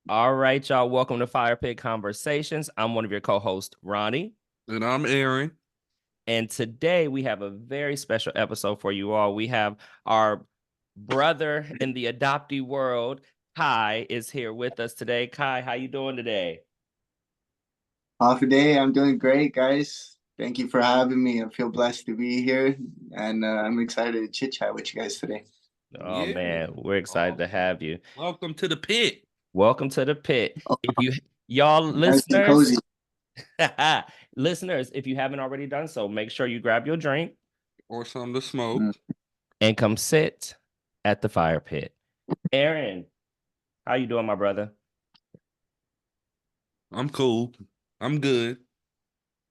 All right, y'all. Welcome to Firepit Conversations. I'm one of your co-hosts, Ronnie. And I'm Aaron. And today we have a very special episode for you all. We have our brother in the adoptee world, Kai, is here with us today. Kai, how you doing today? Half a day. I'm doing great, guys. Thank you for having me. I feel blessed to be here, and I'm excited to chit chat with you guys today. Oh Yeah. man, we're excited to have you. Welcome to the pit. Welcome to the pit. Oh, If you y'all nice and listeners, cozy. listeners, if you haven't already done so, make sure you grab your drink Or something to smoke. Mm. and come sit at the fire pit. Aaron, how you doing, my brother? I'm cool. I'm good.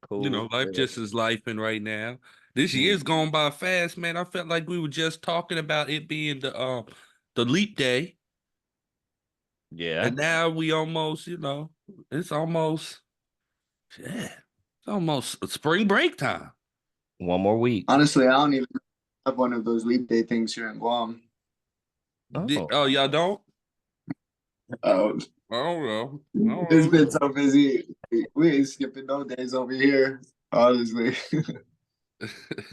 Cool. Life Good. just is lifing right now. This Mm. year's gone by fast, man. I felt like we were just talking about it being the leap day. Yeah. And now we almost, it's almost it's almost spring break time. One more week. Honestly, I don't even have one of those leap day things here in Guam. Oh, Oh, y'all don't? Oh, I don't know. I it's don't been know. so busy. We ain't skipping no days over here, honestly.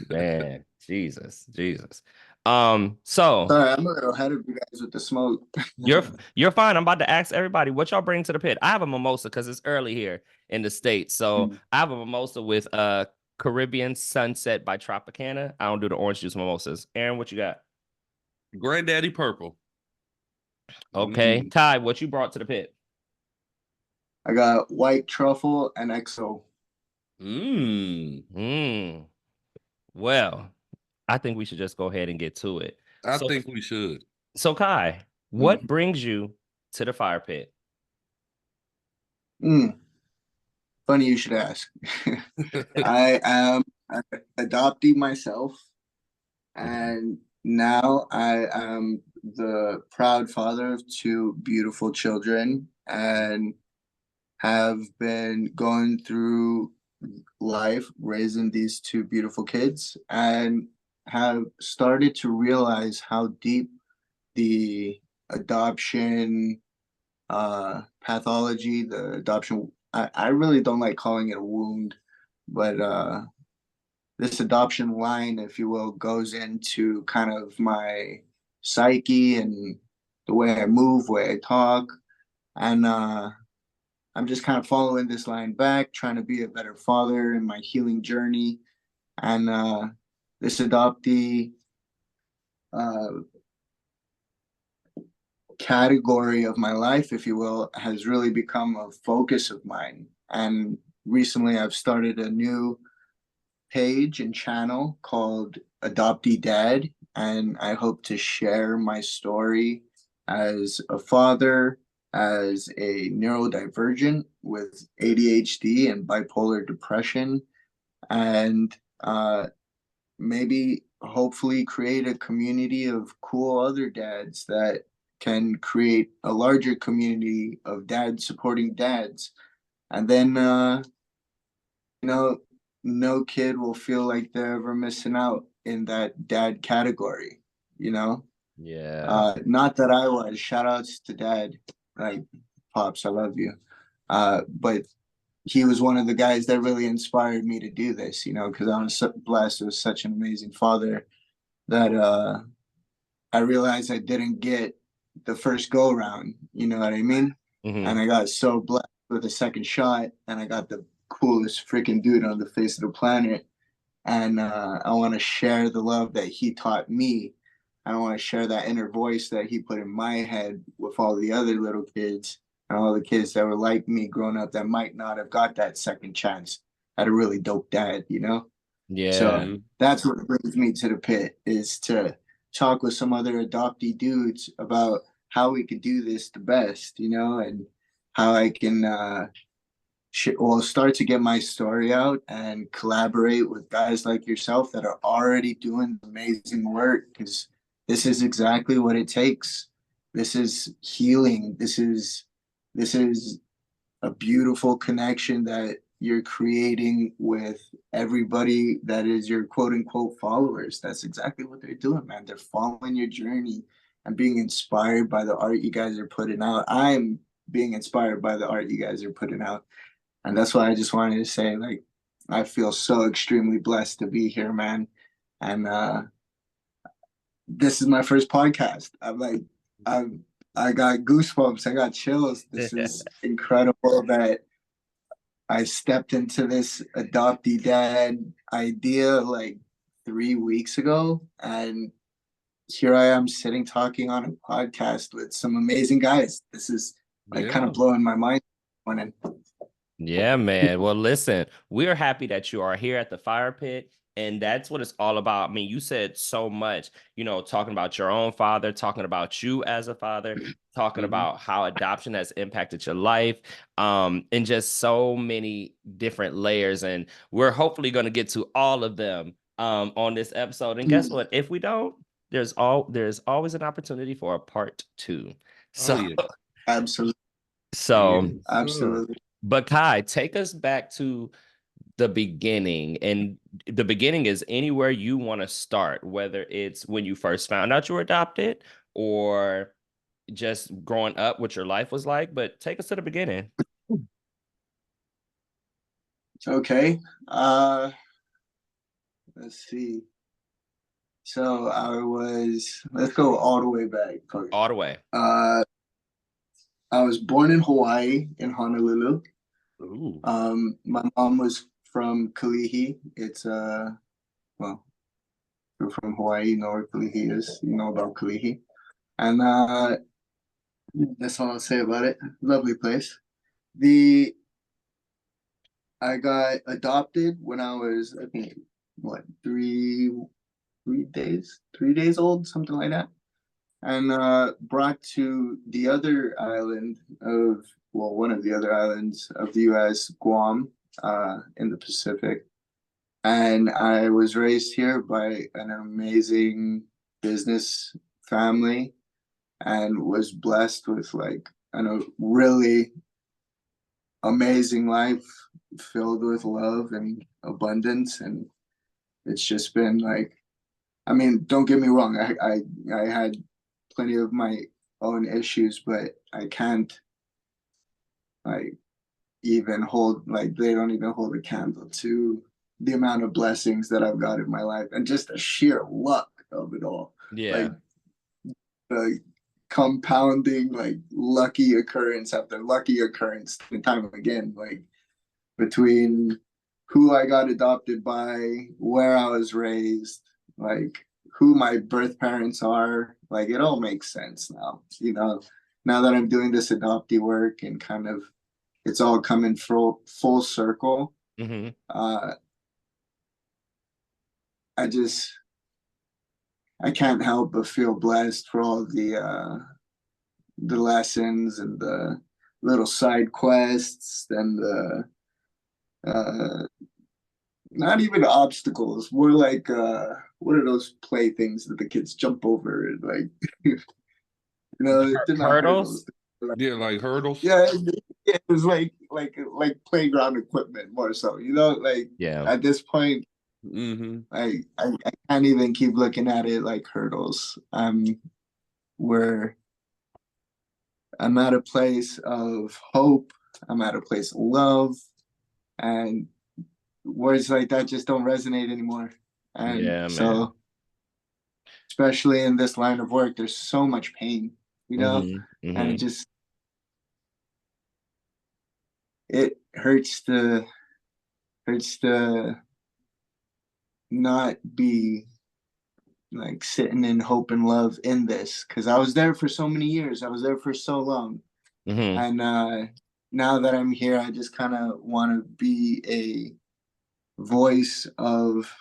man. Jesus. So Sorry, I'm a little ahead of you guys with the smoke. you're you're fine. I'm about to ask everybody what y'all bring to the pit. I have a mimosa because it's early here in the States. So Mm. I have a mimosa with Caribbean Sunset by Tropicana. I don't do the orange juice mimosas. Aaron, what you got? Granddaddy Purple. Okay. Ty, what you brought to the pit? I got white truffle and XO. Mmm. Hmm. Well, I think we should just go ahead and get to it. I So think we should. so Kai, what Mm. brings you to the fire pit? Mm. Funny you should ask. I am an adoptee myself, Mhm. and now I am the proud father of two beautiful children and have been going through life raising these two beautiful kids and have started to realize how deep the adoption pathology, the adoption, I really don't like calling it a wound, but this adoption line, if you will, goes into kind of my psyche and the way I move, way I talk. And I'm just kind of following this line back, trying to be a better father in my healing journey. And this adoptee uh, category of my life, if you will, has really become a focus of mine. And recently I've started a new page and channel called Adoptee Dad, and I hope to share my story as a father, as a neurodivergent with ADHD and bipolar depression, and maybe hopefully create a community of cool other dads that can create a larger community of dads supporting dads. And then you know, no kid will feel like they're ever missing out in that dad category, you know? Yeah. Not that I was. Shout outs to dad. Like, Pops, I love you. But he was one of the guys that really inspired me to do this, because I was so blessed with such an amazing father that I realized I didn't get the first go round, you know what I mean? And Hmm. I got so blessed with a second shot, and I got the coolest freaking dude on the face of the planet. And I want to share the love that he taught me. I want to share that inner voice that he put in my head with all the other little kids and all the kids that were like me growing up that might not have got that second chance at a really dope dad. Yeah. So Mhm. that's what brings me to the pit is to talk with some other adoptee dudes about how we could do this the best, and how I can start to get my story out and collaborate with guys like yourself that are already doing amazing work because this is exactly what it takes. This is healing. This is a beautiful connection that you're creating with everybody that is your quote unquote followers. That's exactly what they're doing, man. They're following your journey and being inspired by the art you guys are putting out. I'm being inspired by the art you guys are putting out. And that's why I just wanted to say, like, I feel so extremely blessed to be here, man. And this is my first podcast. I got goosebumps. I got chills. This is incredible that I stepped into this adoptee dad idea like 3 weeks ago, and here I am sitting talking on a podcast with some amazing guys. This is like kind of blowing my mind. Yeah, man. Well, listen, we're happy that you are here at the Fire Pit. And that's what it's all about. I mean, you said so much, you know, talking about your own father, talking about you as a father, talking about how adoption has impacted your life, and just so many different layers. And we're hopefully going to get to all of them on this episode. And guess what? If we don't, there's always an opportunity for a part 2. So, Absolutely. So, absolutely. But Kai, take us back to the beginning. And the beginning is anywhere you want to start, whether it's when you first found out you were adopted or just growing up, what your life was like. But take us to the beginning. Okay. Let's see. So let's go all the way back. All the way. I was born in Hawaii, in Honolulu. Ooh. My mom was from Kalihi. It's well, you're from Hawaii, you know where Kalihi is. You know about Kalihi. And that's all I'll say about it. Lovely place. I got adopted when I was, I think, what, 3 days old, something like that. And brought to the other island of, well, one of the other islands of the US, Guam, in the Pacific. And I was raised here by an amazing business family and was blessed with like a really amazing life filled with love and abundance. And it's just been like, I mean, don't get me wrong, I had plenty of my own issues, but I can't like even hold, like they don't even hold a candle to the amount of blessings that I've got in my life and just the sheer luck of it all. Yeah. Like the compounding, like lucky occurrence after lucky occurrence and time again, like between who I got adopted by, where I was raised, like who my birth parents are, like it all makes sense now, you know, now that I'm doing this adoptee work and kind of it's all coming full circle. Mm-hmm. I can't help but feel blessed for all the lessons and the little side quests and the not even obstacles, more like what are those playthings that the kids jump over and like you know, they're not Hurdles? Yeah, like hurdles. Yeah, it was like playground equipment more so, you know, like at this point I can't even keep looking at it like hurdles. Where I'm at a place of hope, I'm at a place of love, and words like that just don't resonate anymore. And so especially in this line of work, there's so much pain, you know, and it hurts to not be like sitting in hope and love in this, because I was there for so many years, I was there for so long. And now that I'm here, I just kind of want to be a voice of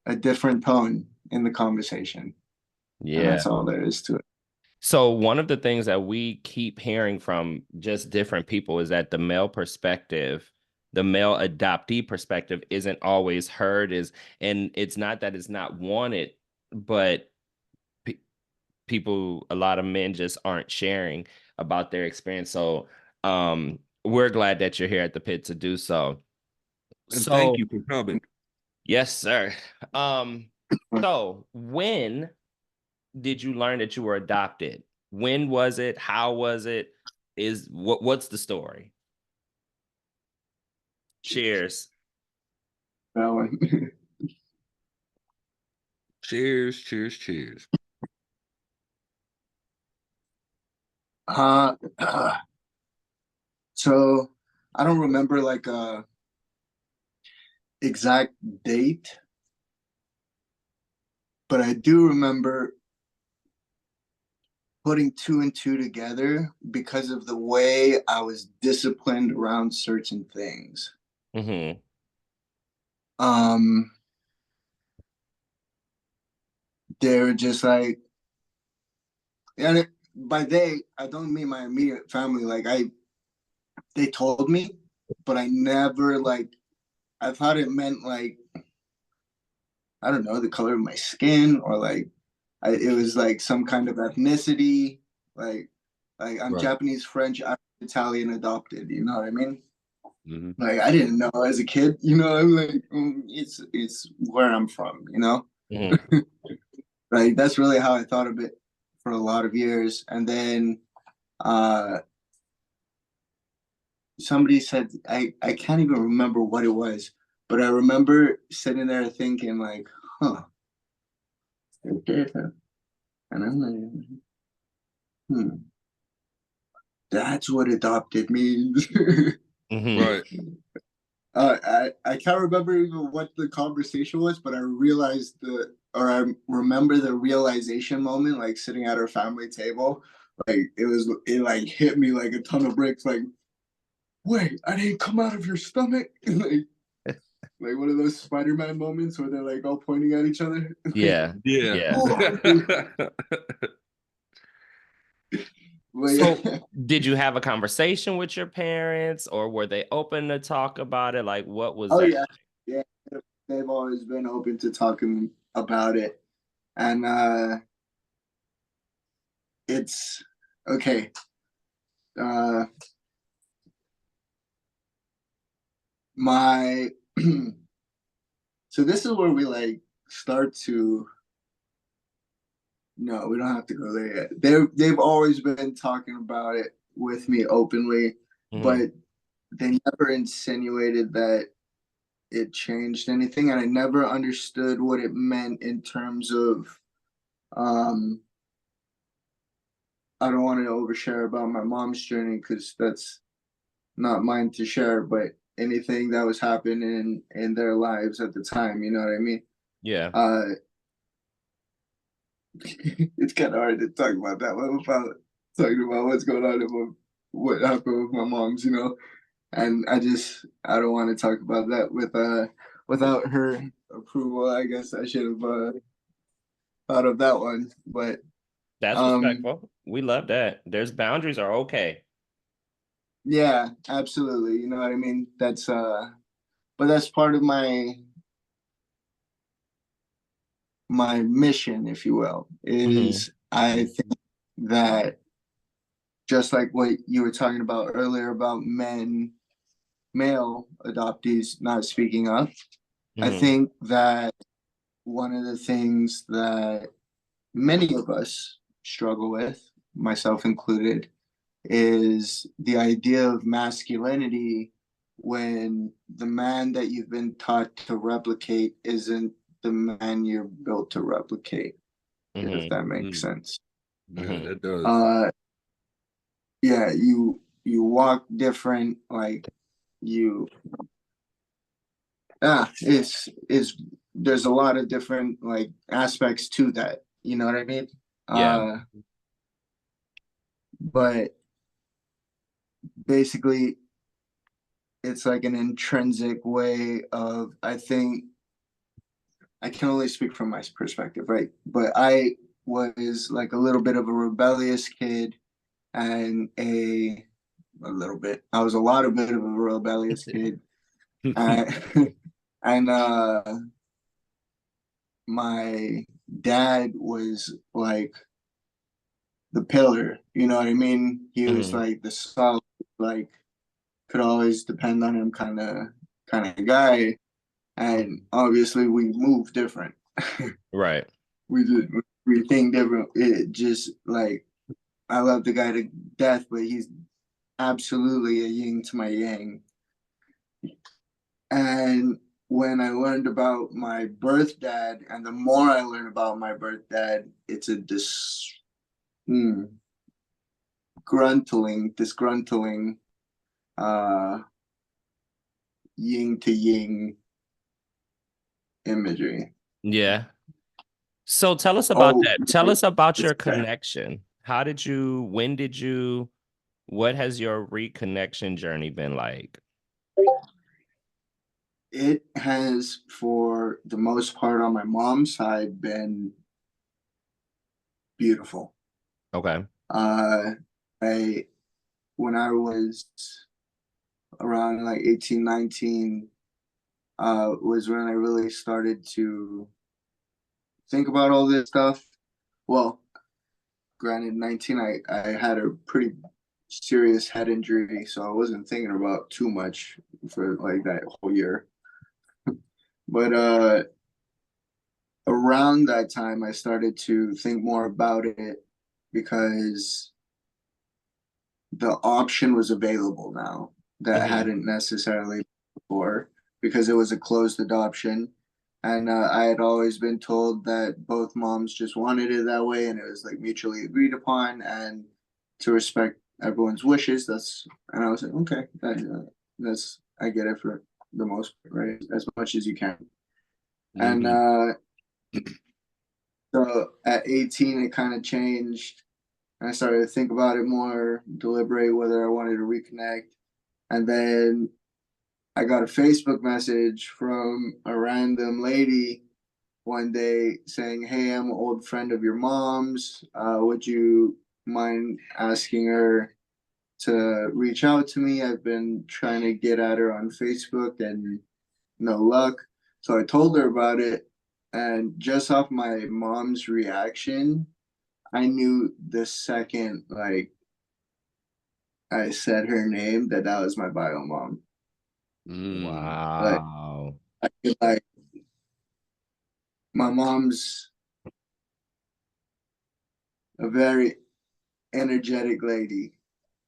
a different tone in the conversation. And that's all there is to it. So one of the things that we keep hearing from just different people is that the male perspective, the male adoptee perspective isn't always heard, and it's not that it's not wanted, but people, a lot of men just aren't sharing about their experience. So we're glad that you're here at the pit to do so. And thank you for coming. Yes, sir. So when did you learn that you were adopted? When was it? How was it? what's the story? Cheers. That one. Cheers, cheers, cheers. Uh, so I don't remember like a exact date, but I do remember putting two and two together because of the way I was disciplined around certain things. Mm-hmm. They're just like, and by they, I don't mean my immediate family. Like they told me, but I never like. I thought it meant like, I don't know, the color of my skin, or like it was like some kind of ethnicity. Like I'm Right. Japanese, French, Italian adopted. You know what I mean? Mm-hmm. Like I didn't know as a kid. You know, I'm like, it's where I'm from. You know, Mm-hmm. like that's really how I thought of it for a lot of years, and then uh somebody said, I can't even remember what it was, but I remember sitting there thinking like, huh, and I'm like, that's what adopted means. Mm-hmm. Right. I can't remember even what the conversation was, but I realized I remember the realization moment, like sitting at our family table, like it like hit me like a ton of bricks, like, wait, I didn't come out of your stomach, like one of those Spider-Man moments where they're like all pointing at each other. Yeah. Yeah. Yeah. But So yeah. did you have a conversation with your parents, or were they open to talk about it? Like, what was Oh that? yeah, yeah. They've always been open to talking about it, and it's okay. Uh, my so this is where we like start to. No, we don't have to go there yet. They've always been talking about it with me openly, Mm-hmm. but they never insinuated that it changed anything, and I never understood what it meant in terms of um I don't want to overshare about my mom's journey because that's not mine to share, but anything that was happening in their lives at the time, you know what I mean? Yeah. Uh it's kind of hard to talk about that one without talking about what's going on in what happened with my mom's, you know. And I don't want to talk about that without her approval. I guess I should have thought of that one, but That's um respectful. We love that. There's boundaries are okay. yeah, absolutely. You know what I mean? That's but that's part of my mission, if you will, Mm-hmm. is I think that just like what you were talking about earlier about male adoptees not speaking up, I Mm-hmm. think that one of the things that many of us struggle with, myself included, is the idea of masculinity when the man that you've been taught to replicate isn't the man you're built to replicate, if Mm-hmm. that makes Mm. sense. Yeah, Mm-hmm. that does. Uh yeah, you walk different, like you it's there's a lot of different like aspects to that, you know what I mean? Yeah. But basically it's like an intrinsic way of, I think, I can only speak from my perspective, right? But I was like a little bit of a rebellious kid and a little bit. I was a lot of bit of a rebellious kid. And, and my dad was like the pillar, you know what I mean? He was Mm-hmm. like the solid, like could always depend on him kind of guy. And obviously we move different. Right. we did we think different. It just like I love the guy to death, but he's absolutely a yin to my yang. And when I learned about my birth dad, and the more I learned about my birth dad, it's a disgruntling uh yin to yin imagery. Yeah. So tell us about Oh, that. Tell us about your it's that. connection. When did you, what has your reconnection journey been like? It has, for the most part, on my mom's side, been beautiful. Okay. I when I was around like 18, 19, was when I really started to think about all this stuff. Well, granted, 19, I had a pretty serious head injury, so I wasn't thinking about too much for like that whole year. But around that time, I started to think more about it because the option was available now that Mhm. hadn't necessarily before, because it was a closed adoption. And I had always been told that both moms just wanted it that way, and it was like mutually agreed upon, and to respect everyone's wishes. And I was like, okay, that's, I get it for the most part, right? As much as you can. And Mhm. so at 18, it kind of changed. I started to think about it more, deliberate whether I wanted to reconnect. And then I got a Facebook message from a random lady one day saying, "Hey, I'm an old friend of your mom's. Would you mind asking her to reach out to me? I've been trying to get at her on Facebook and no luck." So I told her about it. And just off my mom's reaction, I knew the second like I said her name that was my bio mom. Mm. Like Wow. I feel like my mom's a very energetic lady.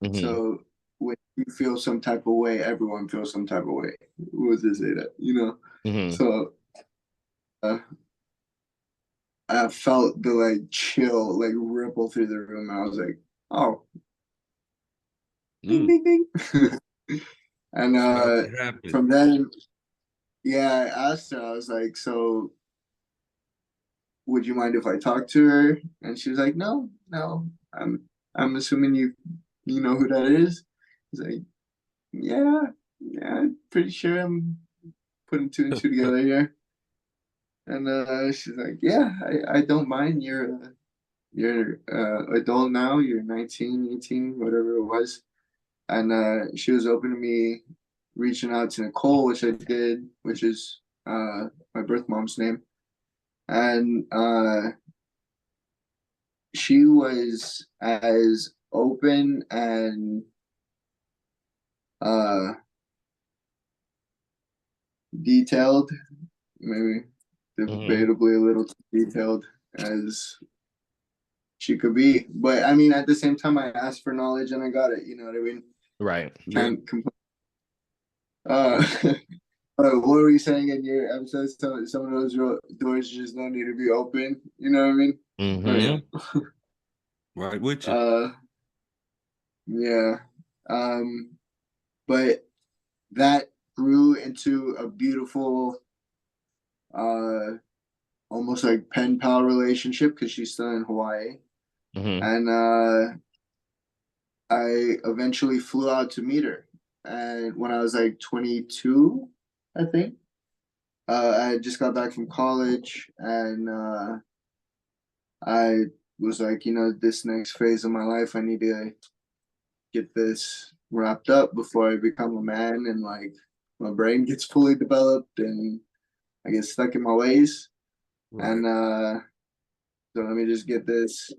Mhm. So when you feel some type of way, everyone feels some type of way. Who was to say that? Mhm. So uh, I felt the like chill like ripple through the room. And I was like, oh, ding, Mm. ding, ding. And So it happened. from then, yeah, I asked her, I was like, so would you mind if I talk to her? And she was like, no, no, I'm assuming you know who that is. He's like, yeah, yeah, pretty sure I'm putting two and two together here. And she's like, yeah, I don't mind. You're adult now. You're 19, 18, whatever it was. And she was open to me reaching out to Nicole, which I did, which is my birth mom's name. And she was as open and uh, detailed, maybe Mhm. debatably a little too detailed as she could be. But I mean, at the same time, I asked for knowledge and I got it. You know what I mean? Right. Yeah. Can't complain. Uh, what were you saying in your episode? Some of those doors just don't need to be open. You know what I mean? Yeah. Mhm. Right with you. Yeah. Um, but that grew into a beautiful, uh, almost like pen pal relationship because she's still in Hawaii. Mhm. And I eventually flew out to meet her. And when I was like 22, I think, I just got back from college and I was like, this next phase of my life, I need to get this wrapped up before I become a man and like my brain gets fully developed and I get stuck in my ways. Right. And so let me just get this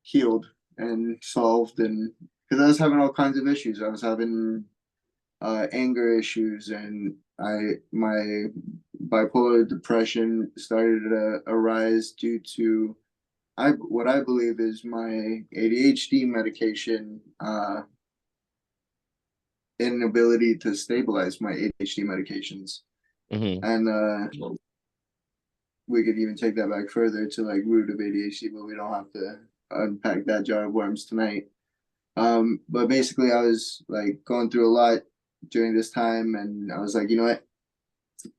healed and solved. And because I was having all kinds of issues, I was having anger issues, and my bipolar depression started to arise due to what I believe is my ADHD medication inability to stabilize my ADHD medications. Mm-hmm. And we could even take that back further to like root of ADHD, but we don't have to unpack that jar of worms tonight. But basically I was like going through a lot during this time, and I was like, you know what?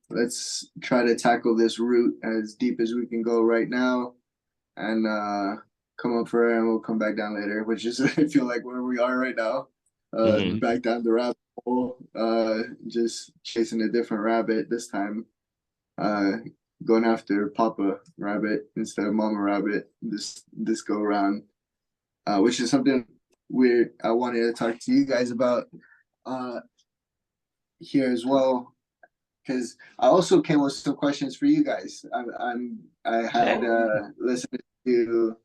Let's try to tackle this root as deep as we can go right now, and come up for it, and we'll come back down later, which is I feel like where we are right now. Mm-hmm. Back down the rabbit hole, just chasing a different rabbit this time. Uh, Going after Papa Rabbit instead of Mama Rabbit this go around, which is something weird I wanted to talk to you guys about uh here as well, because I also came with some questions for you guys. I had listened to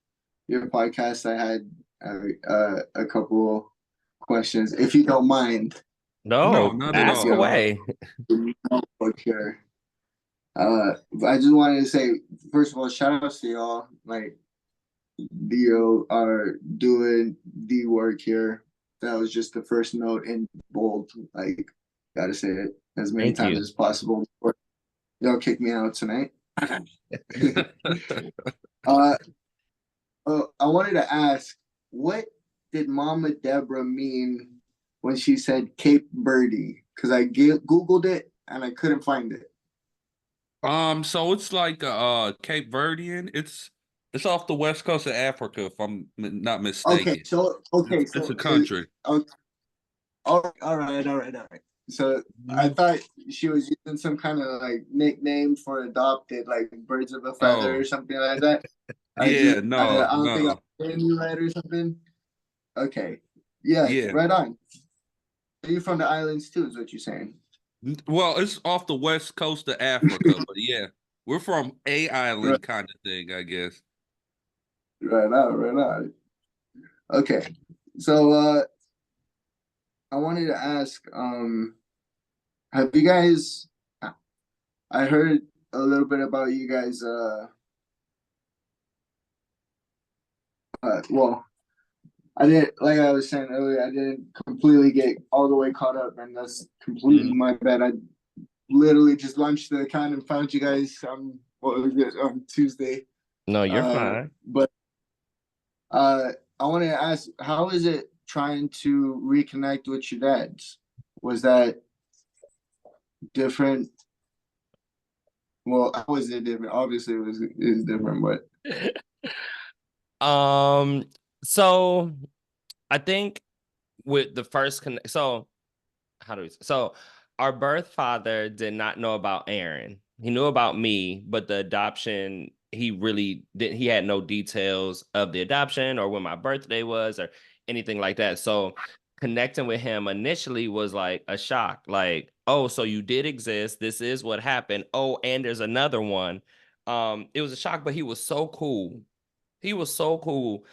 your podcast. I had a couple questions, if you don't mind. No, No, not at ask all. away. Here. I just wanted to say, first of all, shout outs to y'all. Like, you are doing the work here. That was just the first note in bold. Like, gotta say it as many Thank times you. as possible before y'all kick me out tonight. uh, I wanted to ask, what did Mama Deborah mean when she said Cape Verde? Because I Googled it and I couldn't find it. So it's like Cape Verdean. It's off the west coast of Africa, if I'm not mistaken. It's a country. Okay, all right. So I Mhm. thought she was using some kind of like nickname for adopted, like birds of a feather or Oh, something like that. yeah, I don't think no. I'm saying you right or something. Okay, yeah, Yeah. right on. Are you from the islands too? Is what you're saying? Well, it's off the west coast of Africa, but yeah, we're from a Right, island kind of thing, I guess. right on. Okay, so I wanted to ask, have you guys? I heard a little bit about you guys. Well, I didn't, like I was saying earlier, I didn't completely get all the way caught up, and that's completely Mhm. my bad. I literally just launched the account and found you guys on what was it on Tuesday. No, you're fine. But uh, I wanted to ask, how is it trying to reconnect with your dads? Was that different? Well, how was it different? Obviously, it was different, but Um, so I think with the first so how do we so our birth father did not know about Aaron. He knew about me, but the adoption, he really did he had no details of the adoption or when my birthday was or anything like that. So connecting with him initially was like a shock. Like, oh, so you did exist. This is what happened. Oh, and there's another one. It was a shock, but he was so cool. He was so cool.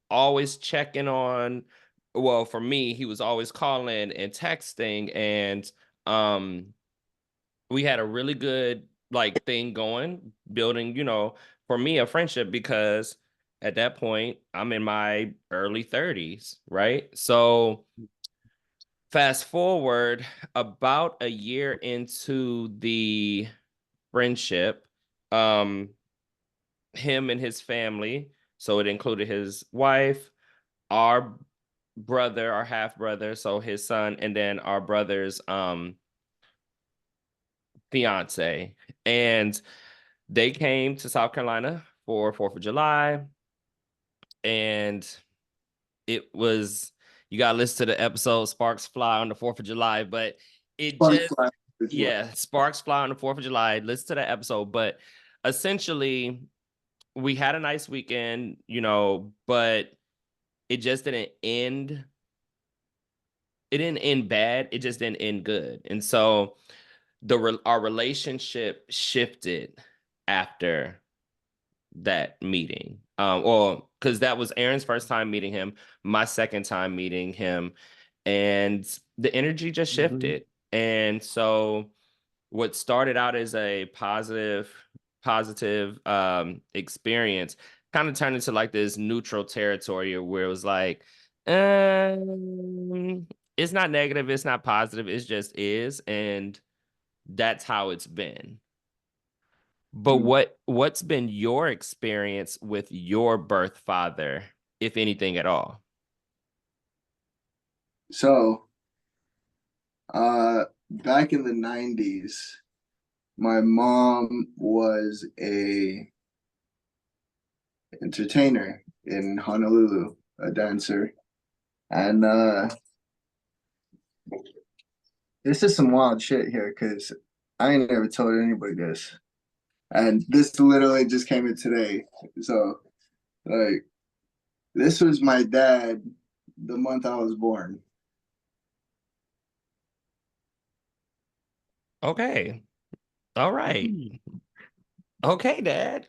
Always checking on, well, for me, he was always calling and texting, and um we had a really good like thing going, building, for me, a friendship, because at that point I'm in my early 30s, right? So fast forward about a year into the friendship, um him and his family, so it included his wife, our brother, our half brother, so his son, and then our brother's fiance. And they came to South Carolina for 4th of July. And it was, you gotta listen to the episode Sparks Fly on the 4th of July, but it Sparks just, Fly. yeah, Sparks Fly on the 4th of July. Listen to that episode. But essentially, we had a nice weekend, but it just didn't end. It didn't end bad. It just didn't end good. And so our relationship shifted after that meeting. Well, because that was Aaron's first time meeting him, my second time meeting him, and the energy just Mhm. shifted. And so what started out as a positive experience kind of turned into like this neutral territory where it was like, it's not negative, it's not positive, it's just is, and that's how it's been. But what's been your experience with your birth father, if anything at all? So, back in the 90s, my mom was a entertainer in Honolulu, a dancer. And this is some wild shit here because I ain't never told anybody this. And this literally just came in today. So, like, this was my dad the month I was born. Okay. All right. Okay, Dad.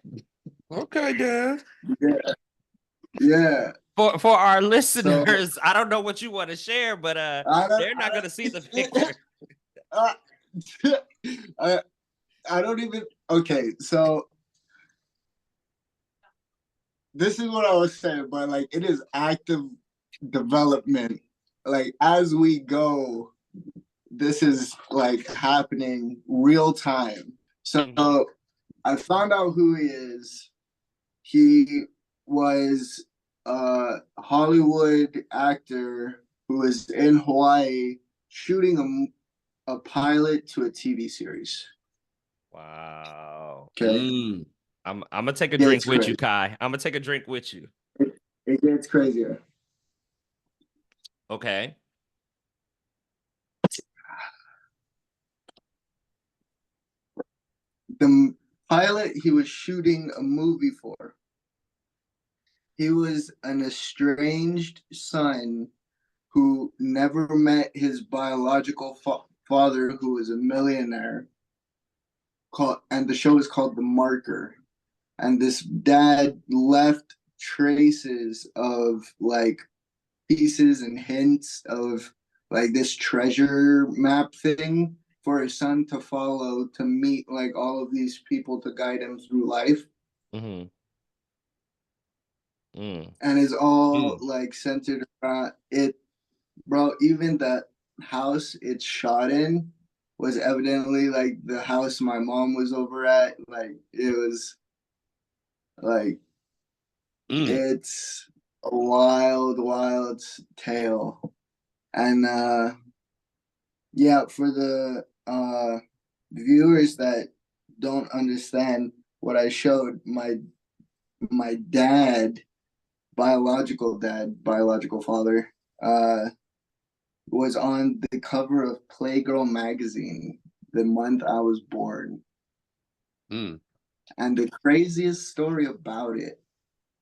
Okay, Dad. Yeah. Yeah. For our listeners, so, I don't know what you want to share, but they're not gonna see the picture. I don't even. Okay, so this is what I was saying, but like it is active development. Like as we go, this is like happening real time. So I found out who he is. He was a Hollywood actor who was in Hawaii shooting a pilot to a TV series. Wow. Okay. I'm gonna take a drink with you, Kai. I'm gonna take a drink with you. It gets crazier. Okay. The pilot he was shooting a movie for, he was an estranged son who never met his biological father, who was a millionaire. And the show is called The Marker. And this dad left traces of like pieces and hints of like this treasure map thing for his son to follow to meet like all of these people to guide him through life. And it's all like centered around it, bro. Even that house it's shot in was evidently like the house my mom was over at. Like it was like it's a wild tale. And yeah, for the viewers that don't understand what I showed, my dad, biological father, was on the cover of Playgirl magazine the month I was born. And the craziest story about it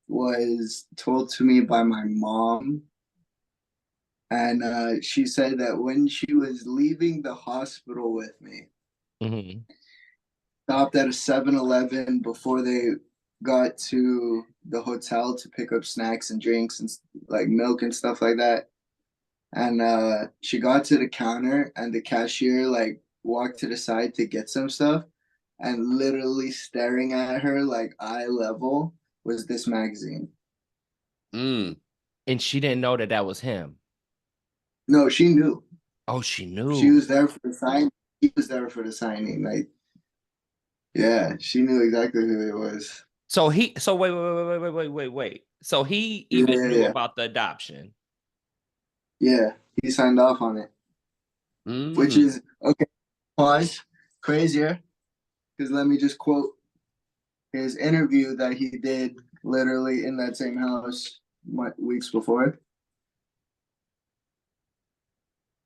was told to me by my mom. And she said that when she was leaving the hospital with me, stopped at a 7-Eleven before they got to the hotel to pick up snacks and drinks and like milk and stuff like that. And she got to the counter and the cashier like walked to the side to get some stuff, and literally staring at her like eye level was this magazine. And she didn't know that that was him. No, she knew. Oh, she knew. She was there for the signing. He was there for the signing. Like, yeah, she knew exactly who it was. So wait. So he even knew about the adoption. Yeah, he signed off on it. Which is okay. Pause. Crazier. Because let me just quote his interview that he did literally in that same house weeks before.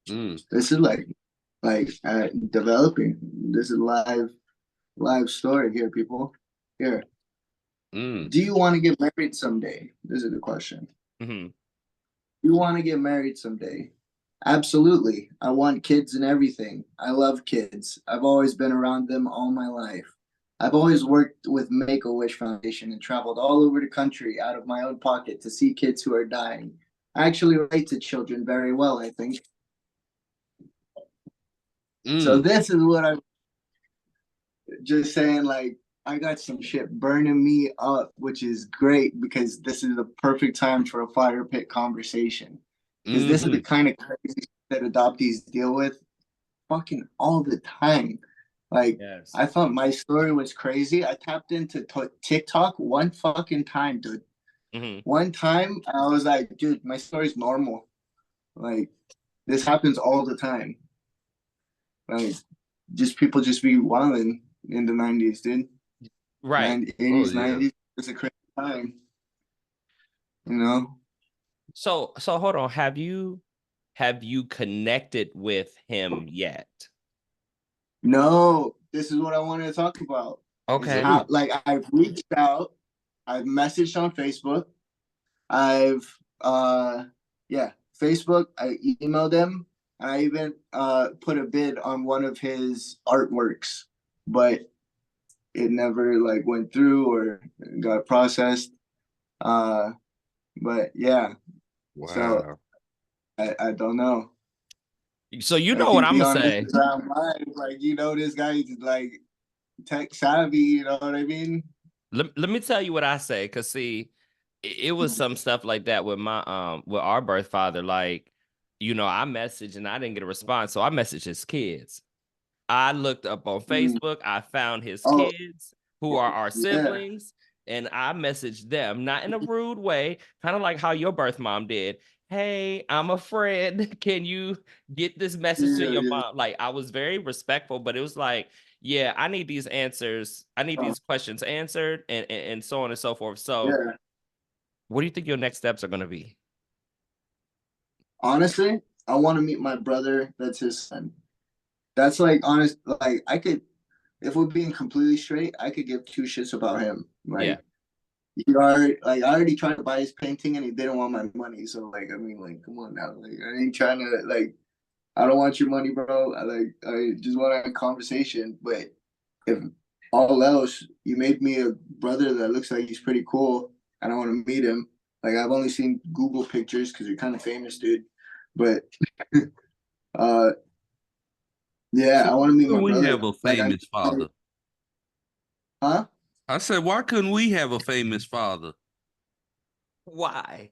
This is like developing. This is live story here, people. Here. Do you want to get married someday? This is the question. Do you want to get married someday? Absolutely. I want kids and everything. I love kids. I've always been around them all my life. I've always worked with Make-A-Wish Foundation and traveled all over the country out of my own pocket to see kids who are dying. I actually relate to children very well, I think. So this is what I'm just saying, like, got some shit burning me up, which is great because this is the perfect time for a fire pit conversation. Because this is the kind of crazy that adoptees deal with fucking all the time. Like, Yes. I thought my story was crazy. I tapped into TikTok one fucking time, dude. One time, I was like, dude, my story's normal. Like, this happens all the time. Like, people just be wilding in the 90s, dude. Right. 80s, 90s. It's a crazy time. You know? So hold on. Have you connected with him yet? No, this is what I wanted to talk about. Okay. Like, I've reached out, I've messaged on Facebook, I've Facebook, I emailed him, and I even put a bid on one of his artworks, but it never like went through or got processed. But yeah. Wow. So I don't know. So you know what I'm gonna say. Like, you know, this guy is like tech savvy, you know what I mean? Let me tell you what I say, because see, it was some stuff like that with my with our birth father. Like, you know, I messaged and I didn't get a response, so I messaged his kids. I looked up on Facebook, I found his kids who are our siblings, and I messaged them, not in a rude way, kind of like how your birth mom did. Hey, I'm a friend. Can you get this message to your mom? Like, I was very respectful, but it was like, yeah, I need these answers. I need these questions answered, and so on and so forth. So, what do you think your next steps are going to be? Honestly, I want to meet my brother. That's his son. That's like honest. Like, I could, if we're being completely straight, I could give two shits about him. Like, I already tried to buy his painting and he didn't want my money. So like, I mean, like, come on now. Like, I ain't trying to like. I don't want your money, bro. I just want a conversation. But if all else, you made me a brother that looks like he's pretty cool, and I want to meet him. Like, I've only seen Google pictures because you're kind of famous, dude. But yeah, So I want to meet my we brother. have a famous father. Huh? I said, why couldn't we have a famous father? Why?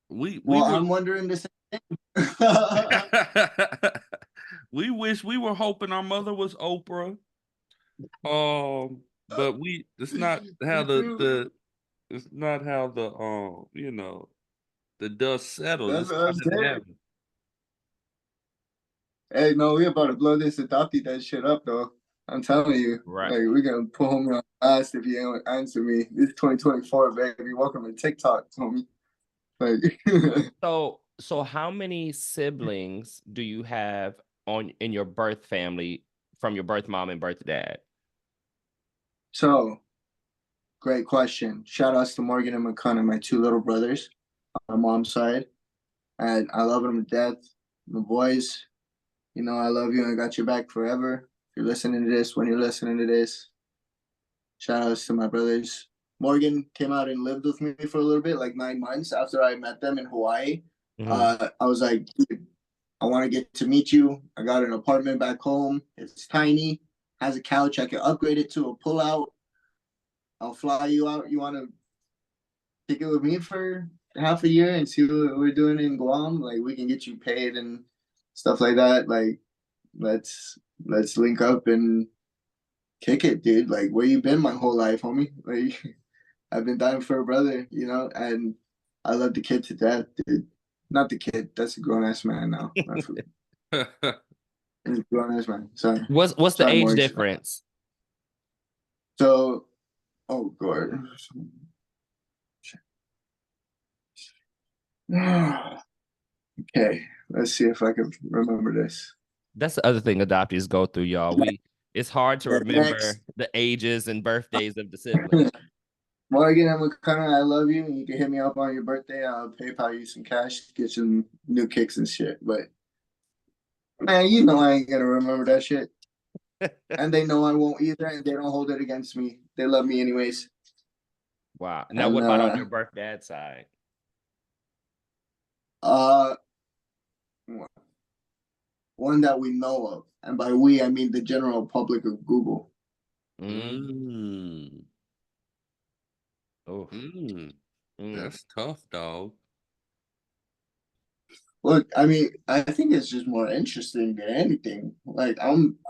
We Well, were... I'm wondering the same thing. We wish we were hoping our mother was Oprah. But it's not how it's not how the you know, the dust settles. That's It's what not I'm how it saying. happens. Hey, no, we about to blow this Adoptee Dad shit up, though. I'm telling you. Right. Like, we're going to pull him on ass if you don't answer me. This is 2024, baby. Welcome to TikTok, homie. Like, So how many siblings do you have in your birth family from your birth mom and birth dad? so, great question. Shout outs to Morgan and McConnell, my two little brothers on my mom's side. And I love them to death. My boys, you know, I love you and I got your back forever. If you're listening to this, when you're listening to this, shout outs to my brothers. Morgan came out and lived with me for a little bit, like 9 months after I met them in Hawaii. I was like, dude, I want to get to meet you. I got an apartment back home. It's tiny, has a couch. I can upgrade it to a pull out. I'll fly you out. You want to kick it with me for half a year and see what we're doing in Guam? Like, we can get you paid and stuff like that. Like, let's link up and kick it, dude. Like, where you been my whole life, homie? Like, I've been dying for a brother, you know, and I love the kid to death, dude. Not the kid. That's a grown ass man now. He's a grown ass man. Sorry. What's the Sorry, age Maurice. difference? So, oh god. Okay, let's see if I can remember this. That's the other thing adoptees go through, y'all. It's hard to remember the ages and birthdays of the siblings. Morgan and McConnell, I love you. You can hit me up on your birthday. I'll PayPal you some cash, get some new kicks and shit. But man, you know I ain't gonna remember that shit. And they know I won't either, and they don't hold it against me. They love me anyways. Wow. Now, what about on your birth dad side? One that we know of, and by we I mean the general public of Google. Mm. Oh, That's tough, dog. Look, I mean, I think it's just more interesting than anything. Like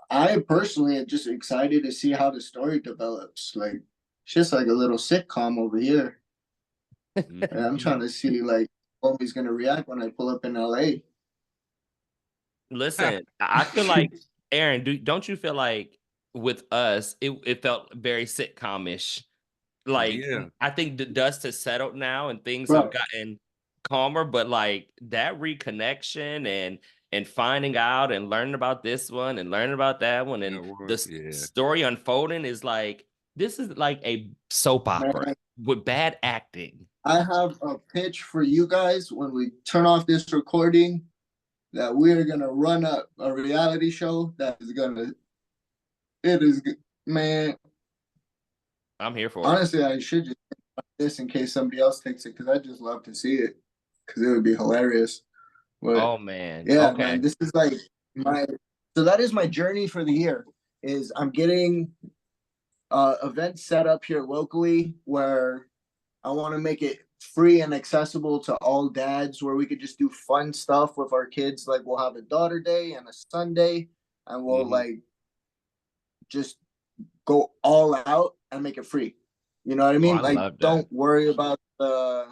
I personally am just excited to see how the story develops. Like it's just like a little sitcom over here. And I'm trying to see like how he's gonna react when I pull up in LA. listen, I feel like Aaron, don't you feel like with us, it felt very sitcom-ish? Like, Yeah. I think the dust has settled now and things have Bro, gotten calmer, but like that reconnection and finding out and learning about this one and learning about that one and the Yeah. story unfolding is like this is like a soap opera man, with bad acting. I have a pitch for you guys when we turn off this recording that we're gonna run a reality show that is gonna it is man. I'm here for it. Honestly, I should just this in case somebody else takes it because I just love to see it because it would be hilarious. But Oh man. yeah, man, Okay. this is like my so that is my journey for the year. Is I'm getting events set up here locally where I want to make it free and accessible to all dads where we could just do fun stuff with our kids. Like we'll have a daughter day and a son day, and we'll like just go all out and make it free. You know what I Oh, mean? I Like, love that. don't worry about the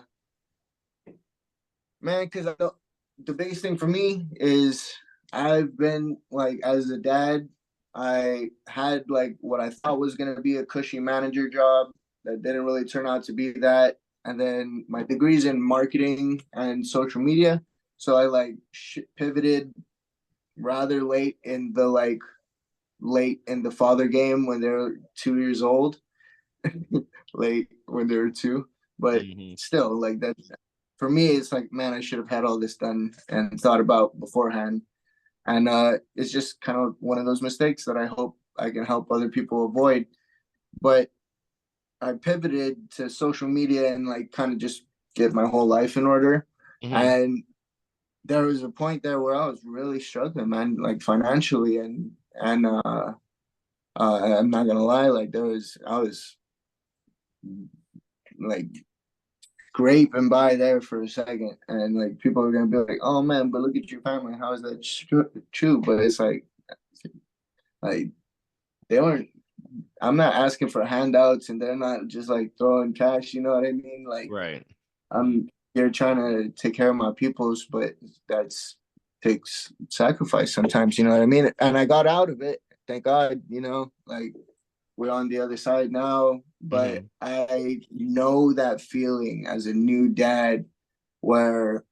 man, because the biggest thing for me is I've been like, as a dad, I had like what I thought was going to be a cushy manager job that didn't really turn out to be that. And then my degree's in marketing and social media. So I like pivoted rather late in the father game when they're 2 years old, late when they were two. But Mhm. still, like that for me, it's like, man, I should have had all this done and thought about beforehand. And it's just kind of one of those mistakes that I hope I can help other people avoid. But I pivoted to social media and like kind of just get my whole life in order. Mhm. And there was a point there where I was really struggling, man, like financially and I'm not gonna lie, like I was like scraping by there for a second, and like people are gonna be like, "Oh man, but look at your family. How is that true?" But it's like they weren't. I'm not asking for handouts, and they're not just like throwing cash. You know what I mean? Like Right. I'm here trying to take care of my peoples, but that's takes sacrifice sometimes. You know what I mean? And I got out of it. Thank God. You know, like we're on the other side now, but Mhm. I know that feeling as a new dad where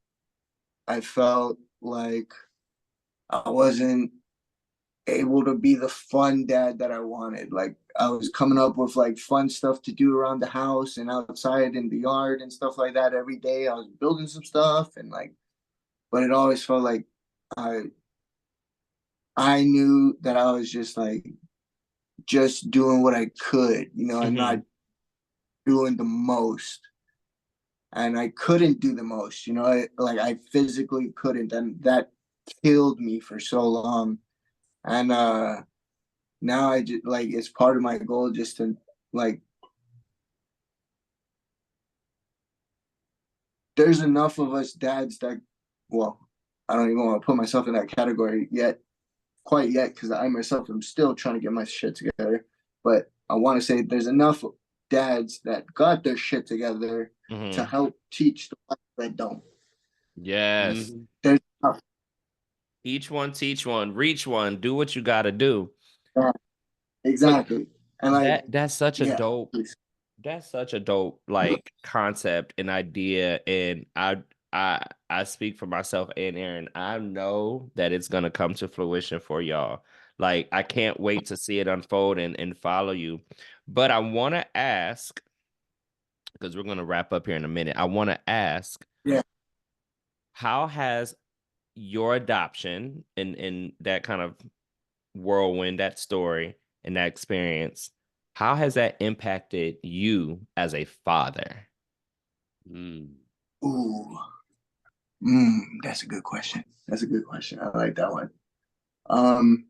I felt like I wasn't able to be the fun dad that I wanted. Like I was coming up with like fun stuff to do around the house and outside in the yard and stuff like that every day. I was building some stuff and like, but it always felt like I I knew that I was just like just doing what I could, you know, and not Mhm. doing the most. And I couldn't do the most, you know, like I physically couldn't, and that killed me for so long. And now I just like it's part of my goal just to like there's enough of us dads that well, I don't even want to put myself in that category yet, quite yet, because I myself am still trying to get my shit together. But I want to say there's enough dads that got their shit together to Mhm. help teach the ones that don't. Yes. There's enough. Each one teach one, reach one, do what you got to do. Yeah, But exactly. And like, that's such a yeah, dope please. that's such a dope like concept and idea and I speak for myself and Aaron. I know that it's going to come to fruition for y'all. Like I can't wait to see it unfold and follow you. But I want to ask because we're going to wrap up here in a minute. I want to ask Yeah. how has your adoption and that kind of whirlwind, that story and that experience, how has that impacted you as a father? Ooh. That's a good question. That's a good question. I like that one. Um,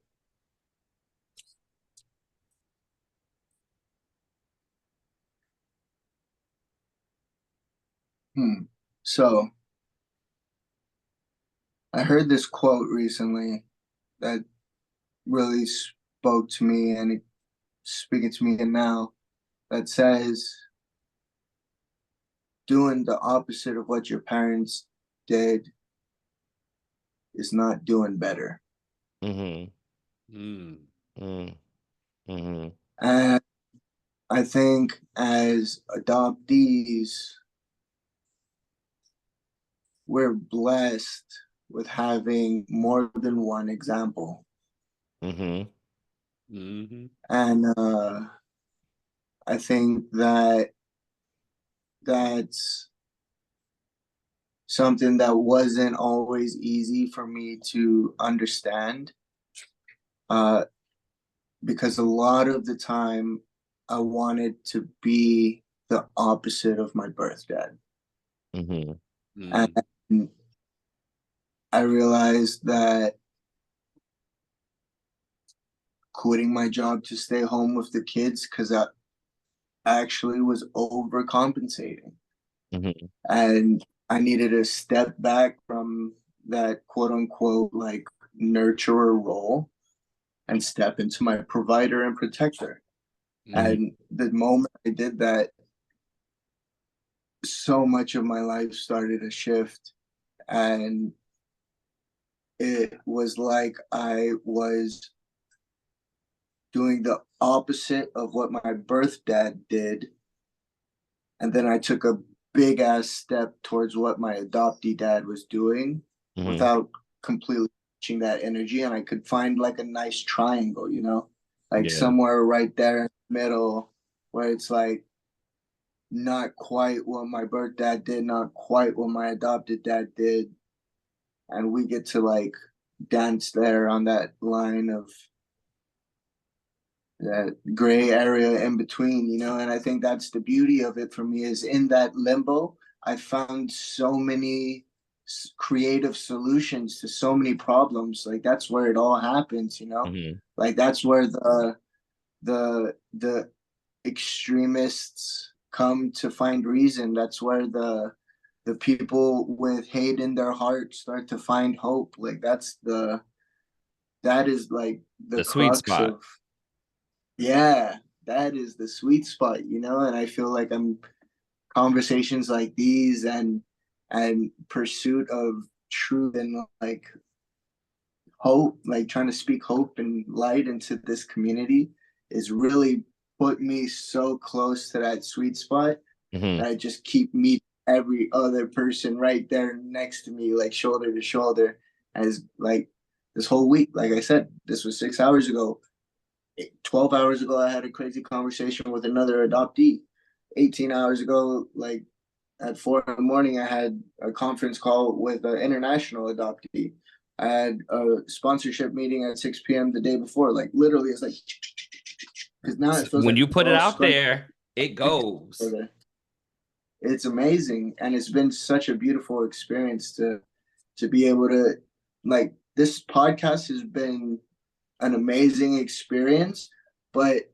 So I heard this quote recently that really spoke to me, and it's speaking to me now, that says doing the opposite of what your parents did is not doing better. Mm-hmm. Mm-hmm. And I think as adoptees, we're blessed with having more than one example. Mm-hmm. Mm-hmm. And I think that that's something that wasn't always easy for me to understand, because a lot of the time I wanted to be the opposite of my birth dad. Mm-hmm. And I realized that quitting my job to stay home with the kids, because I actually was overcompensating. Mm-hmm. And I needed to step back from that quote unquote like nurturer role and step into my provider and protector. Mm-hmm. And the moment I did that, so much of my life started to shift. And it was like I was doing the opposite of what my birth dad did. And then I took a big ass step towards what my adoptee dad was doing without completely reaching that energy. And I could find like a nice triangle, like somewhere right there in the middle where it's like not quite what my birth dad did, not quite what my adopted dad did. And we get to like dance there on that line of that gray area in between, and I think that's the beauty of it for me, is in that limbo I found so many creative solutions to so many problems. Like that's where it all happens. Mm-hmm. Like that's where the extremists come to find reason. That's where the people with hate in their heart start to find hope. Like that is like the The sweet crux spot. of, yeah, that is the sweet spot, and I feel like I'm conversations like these and pursuit of truth and like hope, like trying to speak hope and light into this community is really put me so close to that sweet spot Mm-hmm. that I just keep meeting every other person right there next to me, like shoulder to shoulder. As like this whole week, like I said, this was 6 hours ago. 12 hours ago, I had a crazy conversation with another adoptee. 18 hours ago, like at 4 in the morning, I had a conference call with an international adoptee. I had a sponsorship meeting at 6 p.m. the day before. Like literally, it's like, because now it feels When like you we're put it all out starting there, it goes. together. It's amazing, and it's been such a beautiful experience to be able to, like, this podcast has been an amazing experience. But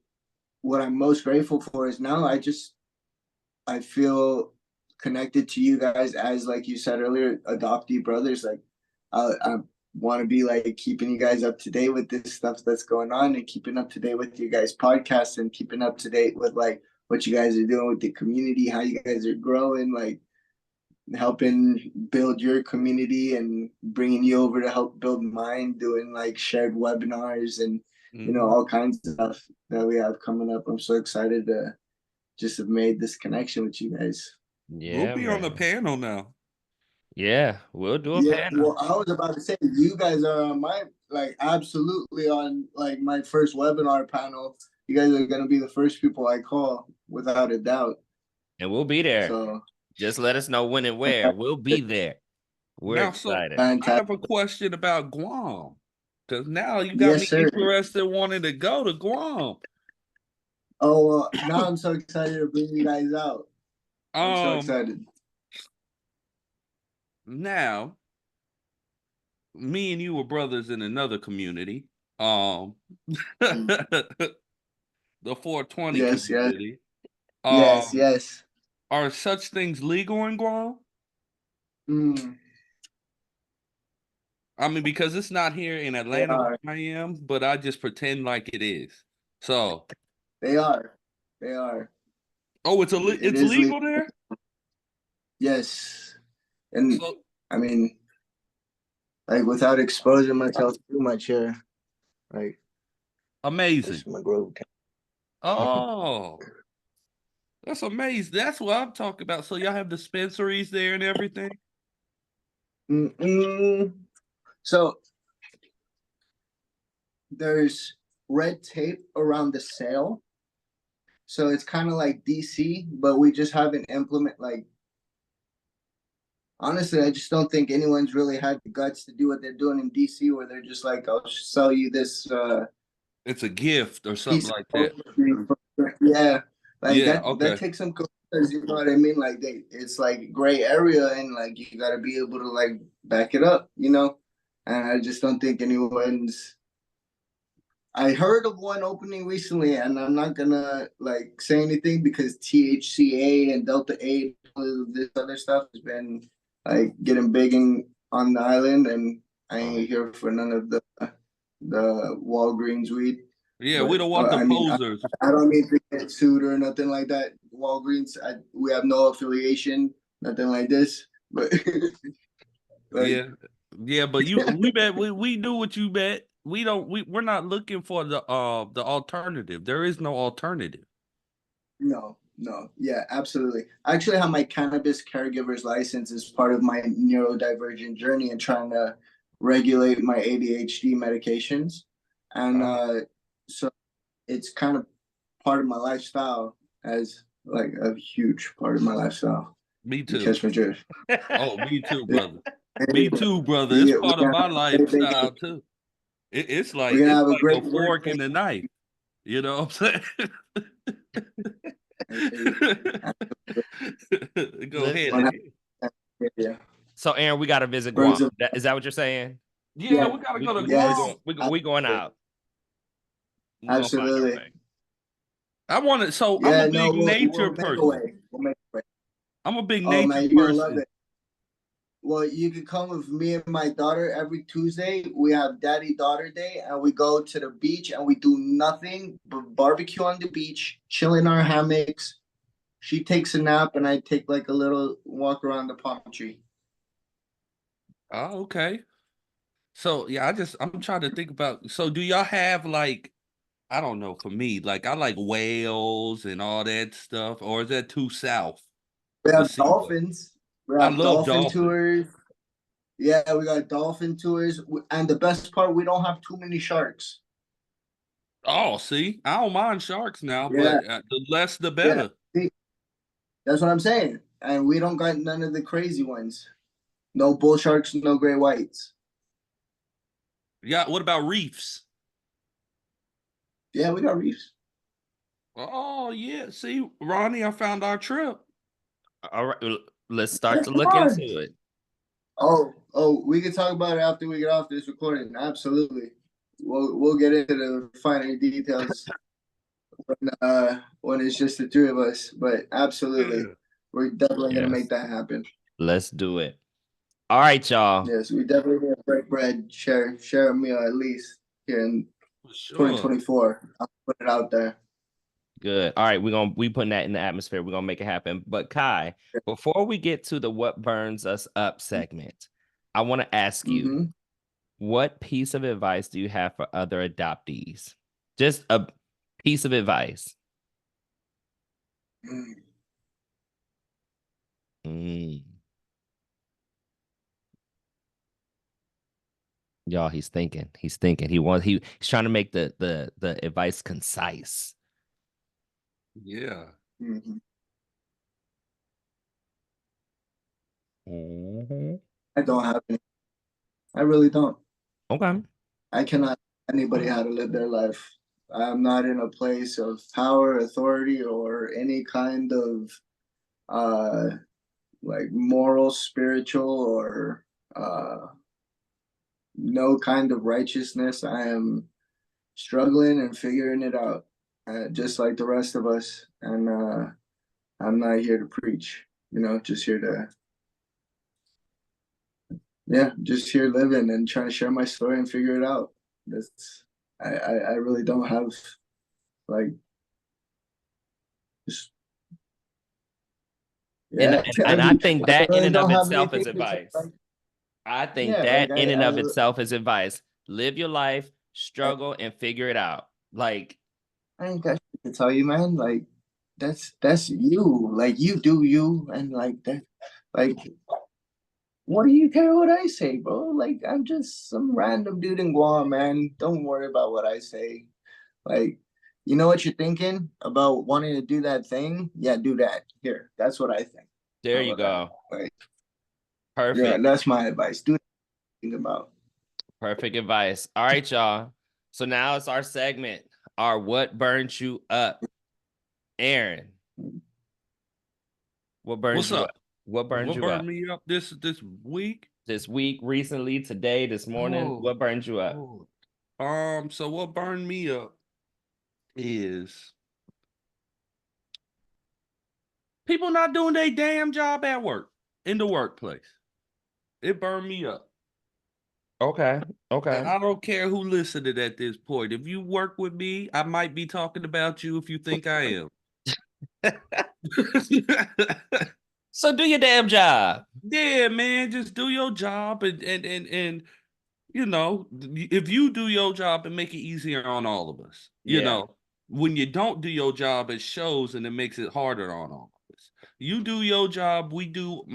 what I'm most grateful for is now I feel connected to you guys as, like you said earlier, adoptee brothers. Like I want to be like keeping you guys up to date with this stuff that's going on, and keeping up to date with you guys podcasts, and keeping up to date with like what you guys are doing with the community, how you guys are growing, like helping build your community and bringing you over to help build mine, doing like shared webinars and all kinds of stuff that we have coming up. I'm so excited to just have made this connection with you guys. We'll Yeah, be on the man. panel now. Yeah, we'll do a Yeah, panel. well, I was about to say you guys are on my, like, absolutely on like my first webinar panel. You guys are gonna be the first people I call without a doubt. And we'll be there. So Just let us know when and where. We'll be there. We're Now, so excited. I fantastic. have a question about Guam. Because now you got Yes, me sir. interested wanting to go to Guam. Oh, well, now I'm so excited to bring you guys out. I'm so excited. Now, me and you were brothers in another community. The 420 Yes, yes, community. yes, Um, yes. Are such things legal in Guam? Mm, I mean, because it's not here in they Atlanta are. where I am, but I just pretend like it is. So, They are. They are. oh, It it's is legal. legal there. Yes. And So I mean, like without exposing myself too much here, like this amazing. is my grove. Oh, that's amazing. That's what I'm talking about. So y'all have dispensaries there and everything. Mm-mm. So there's red tape around the sale. So it's kind of like DC, but we just haven't implement like honestly, I just don't think anyone's really had the guts to do what they're doing in DC where they're just like, I'll sell you this It's a gift or something piece like of that. yeah. Like Yeah. that Okay. takes some because you know what I mean? Like it's like gray area and like you gotta be able to like back it up, you know? And I just don't think anyone's I heard of one opening recently, and I'm not gonna like say anything because THCA and Delta 8, all of this other stuff has been like getting big on the island, and I ain't here for none of the Walgreens weed. Yeah, we But don't want the I mean, posers. I don't mean to get sued or nothing like that. Walgreens, we have no affiliation, nothing like this. But like, Yeah. Yeah, but we bet we do what you bet. We're not looking for the alternative. There is no alternative. no, no, yeah, absolutely. I actually have my cannabis caregiver's license as part of my neurodivergent journey and trying to regulate my ADHD medications. And Uh, so it's kind of part of my lifestyle as like a huge part of my lifestyle. Me You too. catch my drift. Oh, me too, Yeah, brother. Me too, brother. It's we're part of gonna my have a great lifestyle too. It's we're like gonna it's have a like great a work fork day. and a knife. You know what I'm saying? Go ahead. Yeah. So, Aaron, we got to visit Birds Guam. of Is that what you're saying? Yeah, yeah, we gotta We go to we we yes, Guam. going we going out. We're gonna find our absolutely. way. I want to. So I'm a Yeah, no, big nature we'll make a person. way. We'll make a way. I'm a big Oh nature man, you're gonna love person. it. Well, you can come with me and my daughter every Tuesday. We have Daddy Daughter Day, and we go to the beach and we do nothing but barbecue on the beach, chill in our hammocks. She takes a nap, and I take like a little walk around the palm tree. Oh, okay. So yeah, I'm trying to think about. So do y'all have like I don't know. For me, like I like whales and all that stuff, or is that too south We to have see that? dolphins. We I have love dolphin dolphins. tours. Yeah, we got dolphin tours, and the best part, we don't have too many sharks. Oh, see, I don't mind sharks now, Yeah, but the less the yeah. better. See, that's what I'm saying. And we don't got none of the crazy ones. No bull sharks, no gray whites. Yeah. What about reefs? Yeah, we got reefs. Oh yeah. See, Ronnie, I found our trip. All right, let's start Hey, to come look on. into it. Oh, we can talk about it after we get off this recording. Absolutely. We'll get into the finer details when it's just the three of us. But absolutely, Yeah. we're definitely gonna make Yes, that happen. let's do it. All right, y'all. Yes, we definitely gonna break bread, share a meal at least here in For sure. 2024. I'll put it out there. Good. All right, we putting that in the atmosphere. We're gonna make it happen. But Kai, before we get to the what burns us up segment, I want to ask you, Mm-hmm. what piece of advice do you have for other adoptees? Just a piece of advice. Mm. Y'all, he's thinking. He's thinking. He's trying to make the advice concise. Yeah. Mm-hmm. Mhm. I don't have any. I really don't. Okay. I cannot tell anybody how to live their life. I'm not in a place of power, authority, or any kind of uh like moral, spiritual, or uh no kind of righteousness. I am struggling and figuring it out, just like the rest of us. And I'm not here to preach, just here to, yeah, just here living and trying to share my story and figure it out. That's, I really don't have like, just, And yeah, and I think I that in really and of don't have itself anything is to say. advice. I think Yeah, like that in and I of itself is advice. Live your life, struggle, and figure it out. Like, I ain't got shit to tell you, man. Like that's you. Like you do you, and like that. Like, what do you care what I say, bro? Like I'm just some random dude in Guam, man. Don't worry about what I say. Like, you know what you're thinking about wanting to do that thing? Yeah, do that. Here, that's what I think. there How you about that? go. Like, yeah, Perfect. that's my advice. Do think about. Perfect advice. All right, y'all. So now it's our segment, our What Burns You Up. Aaron, what burns What's you up? up? What burns What you burned up me up this week? this week, recently, today, this morning? Oh, What burns you up? Lord. So what burned me up is people not doing their damn job at work, in the workplace. It burned me up. Okay. Okay. And I don't care who listened at this point. If you work with me, I might be talking about you if you think I am. So do your damn job. Yeah, man, just do your job and if you do your job and make it easier on all of us. Yeah. When you don't do your job, it shows and it makes it harder on all of us. You do your job,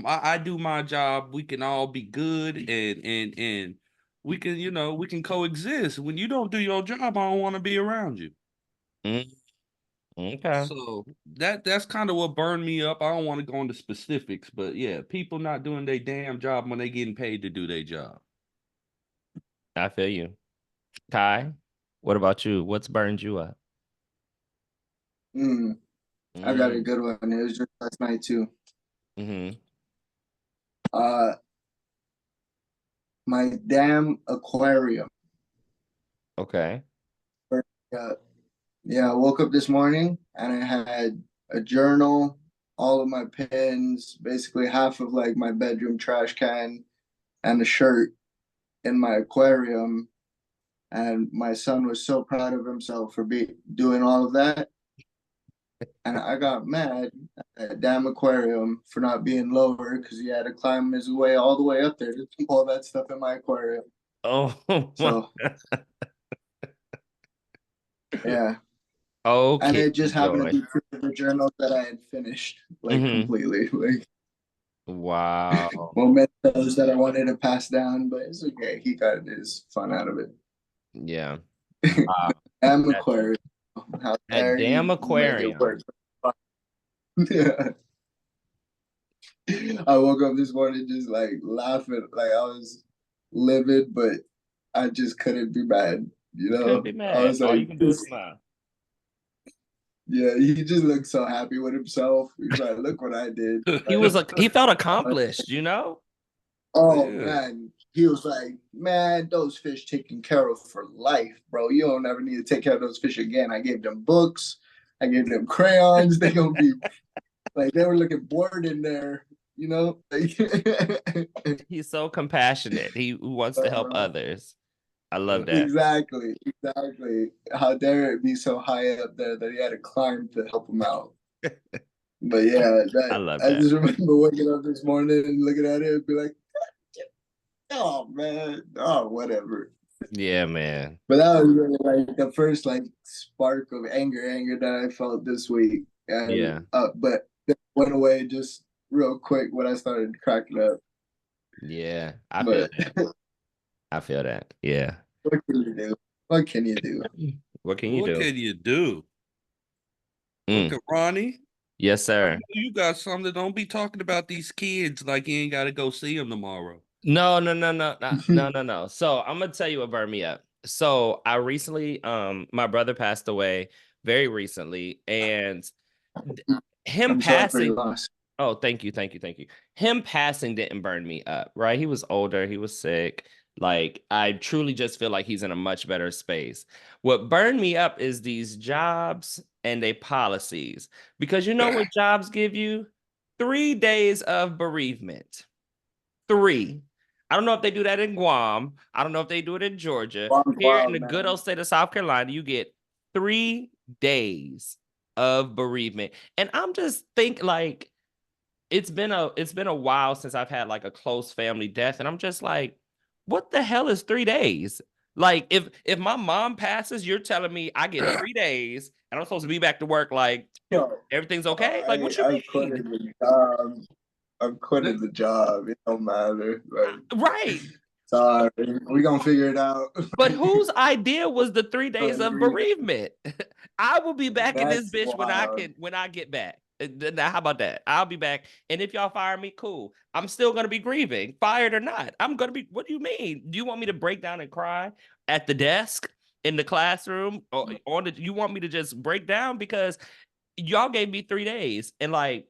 I do my job, we can all be good and we can coexist. When you don't do your job, I don't want to be around you. Mm, okay. So that's kind of what burned me up. I don't want to go into specifics, but yeah, people not doing their damn job when they getting paid to do their job. I feel you. Kai, what about you? What's burned you up? Mm, I got a Mm, good one. It was just last night too. mm-hmm. Uh, my damn aquarium. Okay. Yeah, yeah. I woke up this morning and I had a journal, all of my pens, basically half of like my bedroom trash can, and a shirt in my aquarium. And my son was so proud of himself for doing all of that. And I got mad at that damn aquarium for not being lower because he had to climb his way all the way up there to keep all that stuff in my aquarium. Oh, So yeah. And okay, it just happened Joy. to be two of the journals that I had finished like Mm-hmm. completely. Like Wow. mementos that I wanted to pass down, but it's okay. He got his fun out of it. Yeah. Wow. Damn That, aquarium. How that dare damn you make it aquarium. work? Yeah. I woke up this morning just like laughing, like I was livid, but I just couldn't be mad. You couldn't be I mad. was All like, you can do is smile. yeah, he just looked so happy with himself. He's like, look what I did. Like, He felt accomplished, you know? oh Yeah. man, he was like, man, those fish taken care of for life, bro. You don't ever need to take care of those fish again. I gave them books, I gave them crayons. They gonna be like they were looking bored in there, you know. He's so compassionate. He wants to help others. I love that. Exactly, exactly. How dare it be so high up there that he had to climb to help him out. But yeah, I that love I that. just remember waking up this morning and looking at it and be like, oh man, oh whatever. Yeah, man. But that was really like the first like spark of anger that I felt this week. And Yeah. but that went away just real quick when I started cracking up. Yeah. I feel But that. I feel that. Yeah. what can you do? What can you do? What can you What do? can you do? Look Mm. at Ronnie. Yes, I sir. know you got something. Don't be talking about these kids like you ain't got to go see them tomorrow. No, no, no, no, no, no, no, no. So I'm gonna tell you what burned me up. So I recently, my brother passed away very recently, and him I'm sorry for your passing. loss. Oh, thank you, thank you, thank you. Him passing didn't burn me up, right? He was older, he was sick. Like, I truly just feel like he's in a much better space. What burned me up is these jobs and their policies. Because you know what jobs give you? 3 days of bereavement. 3. I don't know if they do that in Guam. I don't know if they do it in Georgia. Guam's Here in wild, the good man. old state of South Carolina, you get 3 days of bereavement. And I'm just think like it's been a while since I've had like a close family death, and I'm just like, what the hell is 3 days? Like, if my mom passes, you're telling me I get 3 days and I'm supposed to be back to work like Yo, everything's okay? Like, what you I've mean? quitted the job. I've quitted the job. It don't matter. Like, Right. sorry, we gonna figure it out. But whose idea was the 3 days of bereavement? I will be back in this That's bitch wild. when I get back. Now, how about that? I'll be back. And if y'all fire me, cool. I'm still gonna be grieving, fired or not. I'm gonna be. What do you mean? Do you want me to break down and cry at the desk in the classroom, or on the? You want me to just break down because y'all gave me 3 days, and like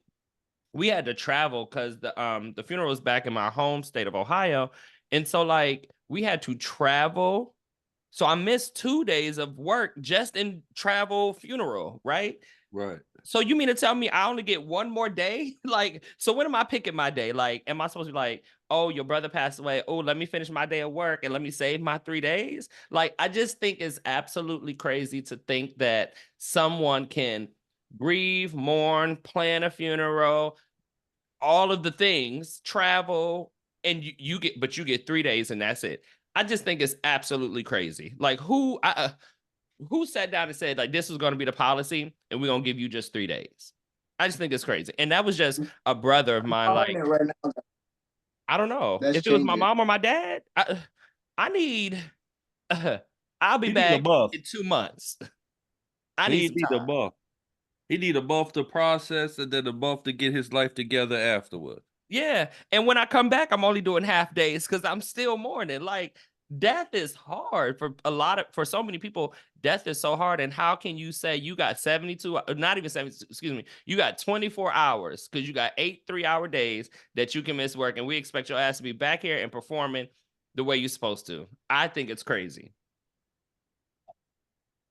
we had to travel because the funeral was back in my home state of Ohio, and so like we had to travel. So I missed 2 days of work just in travel funeral, right? Right. So you mean to tell me I only get one more day? Like, so when am I picking my day? Like, am I supposed to be like, oh, your brother passed away. Oh, let me finish my day of work and let me save my 3 days? Like, I just think it's absolutely crazy to think that someone can grieve, mourn, plan a funeral, all of the things, travel, and you get 3 days and that's it. I just think it's absolutely crazy. Like, who sat down and said like this is going to be the policy and we're going to give you just 3 days? I just think it's crazy. And that was just a brother of mine. I'm calling Like, it right now. I don't know That's if it was my changing. mom or my dad. I need. I'll be He need a back buff. in 2 months. I need He some need a time. buff. He need a buff to process and then a buff to get his life together afterward. Yeah. And when I come back, I'm only doing half days because I'm still mourning. Like, death is hard for so many people. Death is so hard. And how can you say you got 72, not even 70, excuse me, you got 24 hours because you got 8 3-hour days that you can miss work. And we expect your ass to be back here and performing the way you're supposed to. I think it's crazy.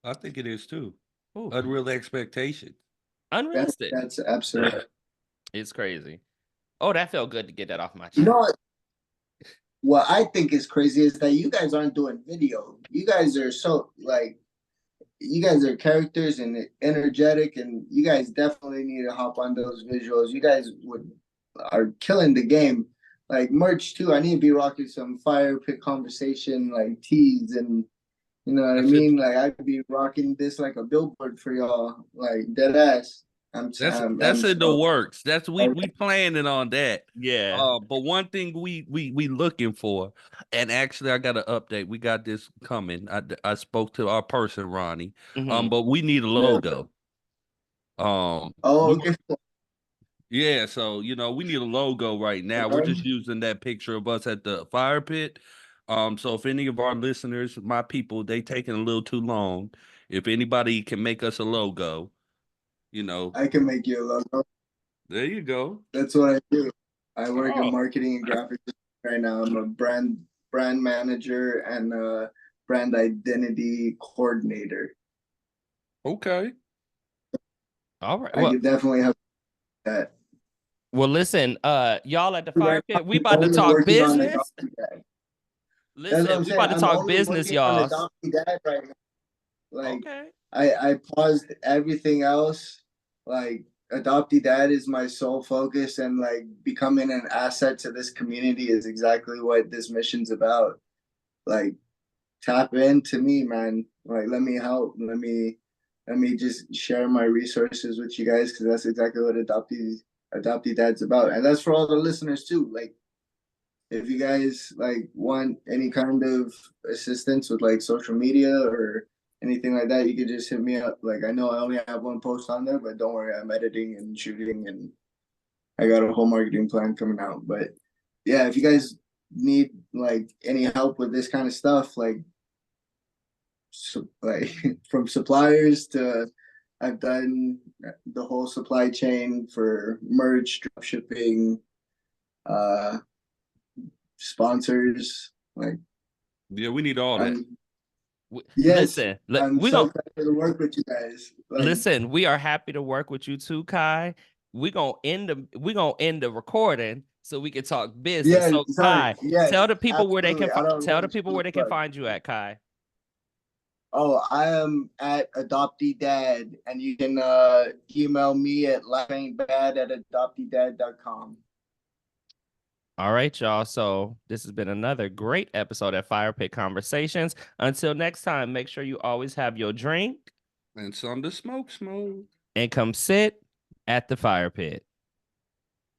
I think it is too. Ooh, Unreal expectations. unrealistic. That's absolutely. It's crazy. Oh, that felt good to get that off my You chest. know what I think is crazy is that you guys aren't doing video. You guys are so like you guys are characters and energetic, and you guys definitely need to hop on those visuals. You guys are killing the game. Like merch too. I need to be rocking some Firepit conversation like tees, and you know what I That's it. mean. Like I'd be rocking this like a billboard for y'all, like dead ass. That's I'm in the so works. That's we planning on that. Yeah. But one thing we looking for, and actually I got an update. We got this coming. I spoke to our person Ronnie. Mhm. But we need a logo. Um, oh we okay. Yeah, so we need a logo right now. We're just using that picture of us at the fire pit. So if any of our listeners, my people, they taking a little too long. If anybody can make us a logo, I can make you a logo. there you go. That's what I do. I work in Oh, marketing and graphics right now. I'm a brand manager and a brand identity coordinator. okay. All right. I could definitely have that. Well, listen, y'all at the fire Right now, pit, we I'm about to only talk working on business. Adoptee Dad. That's what Listen, I'm we saying. about to I'm talk only business, working on y'all. Adoptee Dad right now. Like Okay. I paused everything else. Like Adoptee Dad is my sole focus, and like becoming an asset to this community is exactly what this mission's about. Like tap into me, man. Like let me help. Let me just share my resources with you guys because that's exactly what Adoptee Dad's about, and that's for all the listeners too. Like if you guys like want any kind of assistance with like social media or anything like that, you could just hit me up. Like I know I only have one post on there, but don't worry, I'm editing and shooting and I got a whole marketing plan coming out. But yeah, if you guys need like any help with this kind of stuff, like from suppliers to I've done the whole supply chain for merch, drop shipping, uh sponsors, like Yeah, we need all that. Yes, Listen, I'm we so gonna excited to work with you guys. Like, listen. We are happy to work with you too, Kai. We gonna end the recording so we can talk business. yeah, So, sorry. Kai, Yes, tell the people where they can absolutely. I don't tell want the to people steal where the they can plug. find you at, Kai. Oh, I am at Adoptee Dad, and you can email me at lifeaintbad@adopteedad.com. All right, y'all. So this has been another great episode of Firepit Conversations. Until next time, make sure you always have your drink And some to smoke. and come sit at the fire pit.